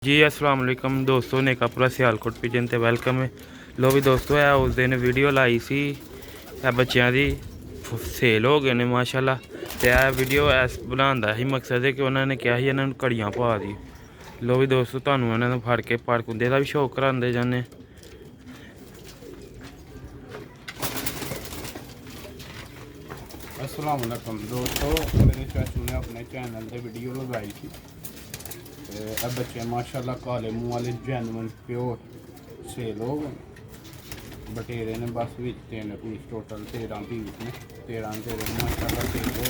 जी अस्सलाम वालेकुम दोस्तों ने पूरा सियालकोट पिजन ते वेलकम है। लो भी दोस्तों है उस दिन वीडियो लाई सी बच्चों की सेल हो गए ने माशाल्लाह। तो यह वीडियो ऐस बनाने का ही मकसद है कि उन्होंने कहा ही इन्होंने घड़ियाँ पा दी। लो भी दोस्तों तुहानू इन्होंने फड़ के पाड़कुंदे का भी शौक कराते जाने। अस्सलाम वालेकुम दोस्तों, मेरे चाचू ने अपने चैनल से वीडियो लगाई थी। अब बच्चे माशाल्लाह काले मुँह वाले जैनवन प्योर सेल हो गए। बटेरे ने बस भी 3 पीस टोटल 13 पीस ने 13 माशाल्लाह सेल हो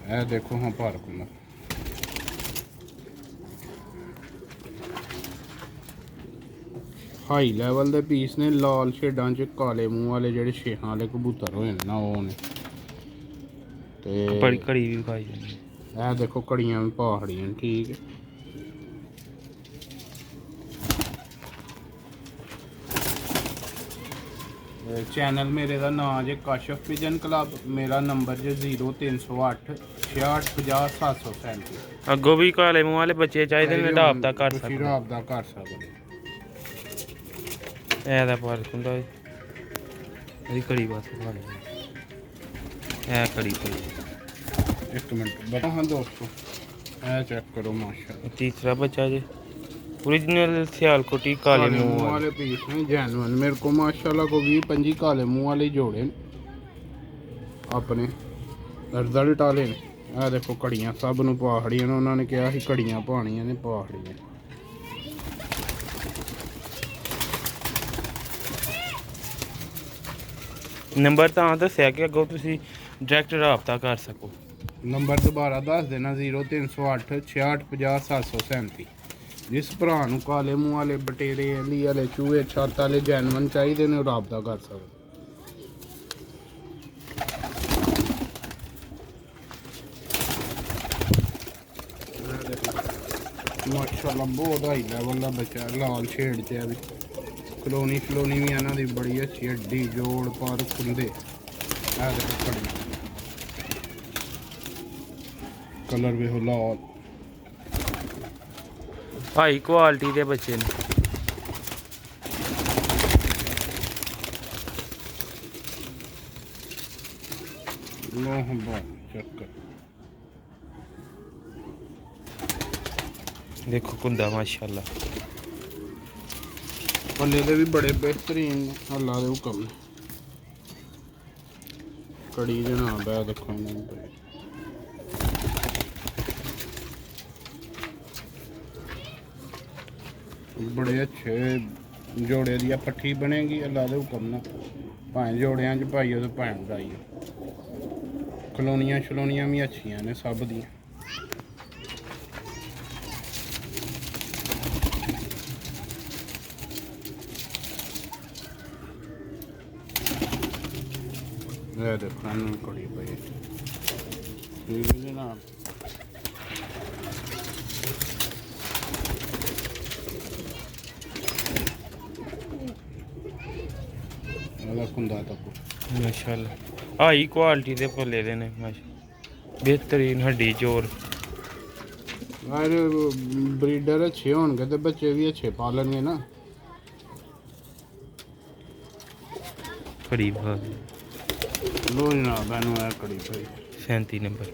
गए। देखो हाँ पार्क में हाई लैवल के पीस ने लाल शेडां च काले मूँह वाले जेह्ड़े शेहां वाले कबूतर होए ना वो ने। बड़ी घड़ी भी खाई देखो घड़ियां भी पहाड़ियां ठीक है। चैनल मेरे का नाम जे काशफ पिजन क्लब। मेरा नंबर जे 0308 66 50 737। अगों भी काले मुँह वाले बच्चे चाहिए ने राबता कर सकते राबता कर सकते ऐदा पार्क हुंदा घड़ी बस है घड़ी कोई। एक मिनट बता हाँ दोस्तों चेक करो माशाल्लाह। तीसरा बच्चा जी ओरिजिनल सियालकोटी काले मुँह वाले पीस हैं जैनवन। मेरे को माशाल्लाह को 20-25 काले मुँह वाले जोड़े अपने रिजल्ट वाले ने। देखो घड़ियाँ सब नूं पहाड़ियां ने उन्होंने कहा ही घड़ियाँ पानियां ने पहाड़ियां। नंबर तां दस्सिया कि अगों तुसीं डायरैक्ट राबता कर सको। नंबर दोबारा दस देना 0308 66 50 737। जिस भरा नूं काले मूँह वाले बटेरे अली वाले चूहे छत्त वाले जैनवन चाहिए ने राबता कर सकते। माशाल्लाह बहुत हाई लैवल का बच्चा लाल शेड च भी कलोनी शलोनी भी इन्हों की बड़ी अच्छी हड्डी जोड़ पर खुंदे। देखो कलर भी हो लाल हाई क्वालिटी के बच्चे ने। चक्कर देखो कुंदा माशाल्लाह पल्ले दे भी बड़े बेहतरीन अल्लाह दे हुक्म ने। कड़ी जनाब है देखो बड़े अच्छे जोड़े दी पट्ठी बनेगी अल्लाह दे हुक्म ना। भाएं जोड़ियां च पाइयो तो भाएं उड़ाइयो। कलोनियां शलोनियां भी अच्छियां ने सब दी। देखो कड़ी पई ठीक है जनाब। माशाल्लाह हाई क्वालिटी के पल्ले दे ने बेहतरीन हड्डी जोड़। ब्रीडर अच्छे होंगे तो बच्चे भी अच्छे पालनगे ना। घड़ी लो जनाब इनू है कड़ी भाई 37 नंबर।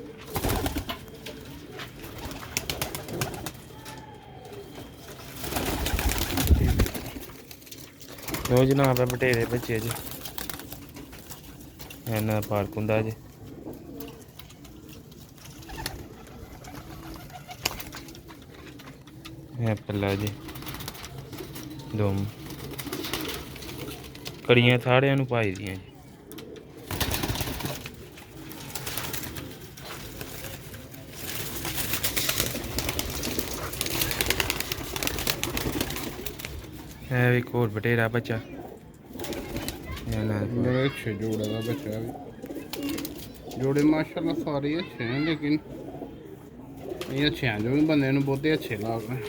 लो जनाब है बटेरे बच्चे जी इन्ना पार्क हुंदा जी। पल्ला जी दोम कड़ियां सारियां नूं पाई दियां जी। है एक और बटेरा बच्चा बड़े अच्छे जोड़े का बच्चा भी। जोड़े माशाल्लाह सारे अच्छे हैं लेकिन ये अच्छे हैं जो भी बंदे नूं बहुते अच्छे लग रहे हैं।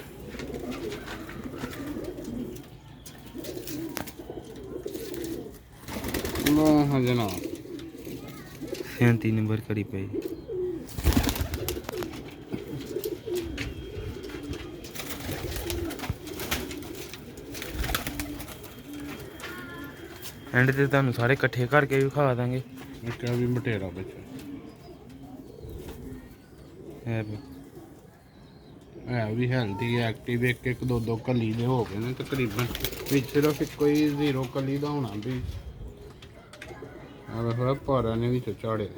हाँ जनाब 37 नंबर कड़ी पई। ਐਂਡ ਤੇ ਤੁਹਾਨੂੰ ਸਾਰੇ ਇਕੱਠੇ ਕਰਕੇ ਵੀ ਖਾ ਦਾਂਗੇ। ਇੱਕ ਆ ਵੀ ਮਟੇਰਾ ਬੱਚਾ ਇਹ ਵੀ ਹੈ ਵੀ ਹੈਲਦੀ ਐਕਟਿਵ, ਇੱਕ ਇੱਕ ਦੋ ਦੋ ਕਲੀ ਦੇ ਹੋ ਗਏ ਨੇ ਤਕਰੀਬਨ, ਵਿੱਚ ਸਿਰਫ ਇੱਕੋ ਹੀ 0 ਕਲੀ ਦਾ ਹੋਣਾ ਵੀ ਆ ਥੋੜਾ ਭਾਰਾ ਨੇ ਵਿੱਚ ਝਾੜੇ।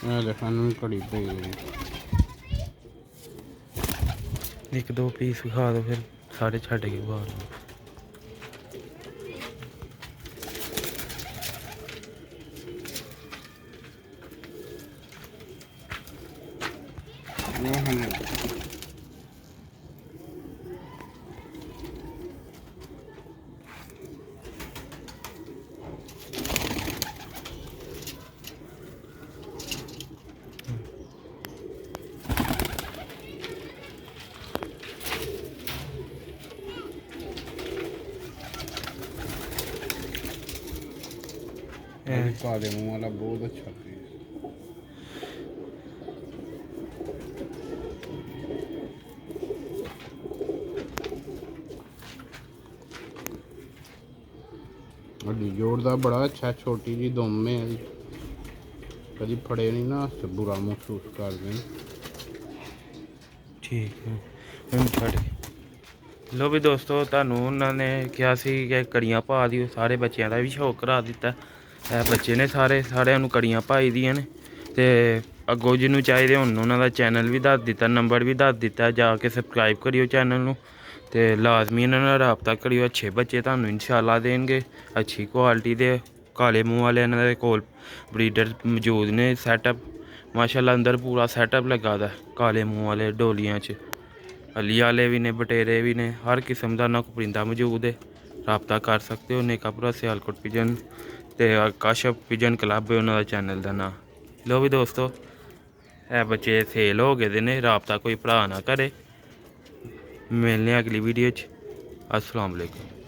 ਇਹ ਦੇਖਣ ਨੂੰ ਘੜੀ ਪਈ ਹੋਈ। ਇੱਕ ਦੋ ਪੀਸ ਖਾ ਦੋ ਫਿਰ ਸਾਰੇ ਛੱਡ ਕੇ ਬਾਹਰ। काले मुँह वाला बहुत अच्छा पीस। वड्डी जोड़ दा बड़ा अच्छा, छोटी जी दुम है, कभी फड़े नहीं ना बुरा महसूस कर दें। ठीक है ਹੁਣ ਛੱਡ ਕੇ ਲੋ ਵੀ ਦੋਸਤੋ, ਤੁਹਾਨੂੰ ਉਹਨਾਂ ਨੇ ਕਿਹਾ ਸੀ ਕਿ ਕੜੀਆਂ ਪਾ ਦਿਓ, ਸਾਰੇ ਬੱਚਿਆਂ ਦਾ ਵੀ ਸ਼ੌਕ ਕਰਾ ਦਿੱਤਾ। ਇਹ ਬੱਚੇ ਨੇ ਸਾਰਿਆਂ ਨੂੰ ਕੜੀਆਂ ਪਾਈ ਦੀਆਂ ਨੇ, ਤੇ ਅੱਗੋਂ ਜਿਹਨੂੰ ਚਾਹੀਦੇ ਹੁਣ ਉਹਨਾਂ ਦਾ ਚੈਨਲ ਵੀ ਦੱਸ ਦਿੱਤਾ, ਨੰਬਰ ਵੀ ਦੱਸ ਦਿੱਤਾ, ਜਾ ਕੇ ਸਬਸਕ੍ਰਾਈਬ ਕਰਿਓ ਚੈਨਲ ਨੂੰ ਤੇ ਲਾਜ਼ਮੀ ਇਹਨਾਂ ਨਾਲ ਰਾਬਤਾ ਕਰਿਓ। ਅੱਛੇ ਬੱਚੇ ਤੁਹਾਨੂੰ ਇਨਸ਼ਾਅੱਲਾ ਦੇਣਗੇ, ਅੱਛੀ ਕੁਆਲਿਟੀ ਦੇ। ਕਾਲੇ ਮੂੰਹ ਵਾਲੇ ਇਹਨਾਂ ਦੇ ਕੋਲ ਬਰੀਡਰ ਮੌਜੂਦ ਨੇ। ਸੈਟਅਪ ਮਾਸ਼ਾਅੱਲਾ ਅੰਦਰ ਪੂਰਾ ਸੈਟਅਪ ਲੱਗਾ ਦਾ ਕਾਲੇ ਮੂੰਹ ਵਾਲੇ ਡੋਲੀਆਂ 'ਚ। ਅਲੀ ਵਾਲੇ ਵੀ ਨੇ, ਬਟੇਰੇ ਵੀ ਨੇ, ਹਰ ਕਿਸਮ ਦਾ ਉਹਨਾਂ ਕੋਲ ਪਰਿੰਦਾ ਮੌਜੂਦ ਹੈ। ਰਾਬਤਾ ਕਰ ਸਕਦੇ ਹੋ। ਨੇਕਾਪੁਰਾ ਸਿਆਲਕੋਟ ਪਿਜਨ ਤੇ ਕਾਸ਼ਪ ਪਿਜਨ ਕਲੱਬ ਹੈ ਉਹਨਾਂ ਦਾ ਚੈਨਲ ਦਾ ਨਾਂ। ਲੋ ਵੀ ਦੋਸਤੋ, ਇਹ ਬੱਚੇ ਸੇਲ ਹੋ ਗਏ ਦੇ ਨੇ, ਰਾਬਤਾ ਕੋਈ ਭਰਾ ਨਾ ਕਰੇ। ਮਿਲਨੇ ਅਗਲੀ ਵੀਡੀਓ 'ਚ। अस्सलाम वालेकुम।